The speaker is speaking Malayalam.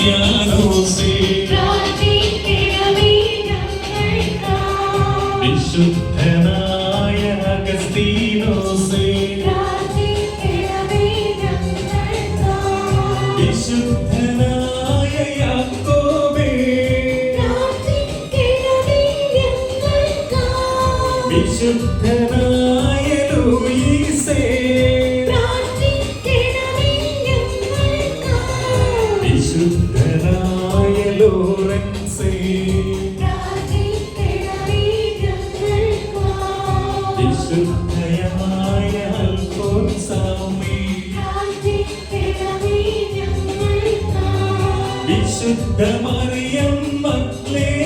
മറിയാനോസേ വിശുദ്ധനായ അഗസ്തീനോസേ വിശുദ്ധനായ യാക്കോബേ വിശുദ്ധനായ ലൂയീസേ വിശുദ്ധനായ ലോറൻസേ വിശുദ്ധയായ അൽഫോൻസാമേ വിശുദ്ധ മറിയം മഗ്ദലേന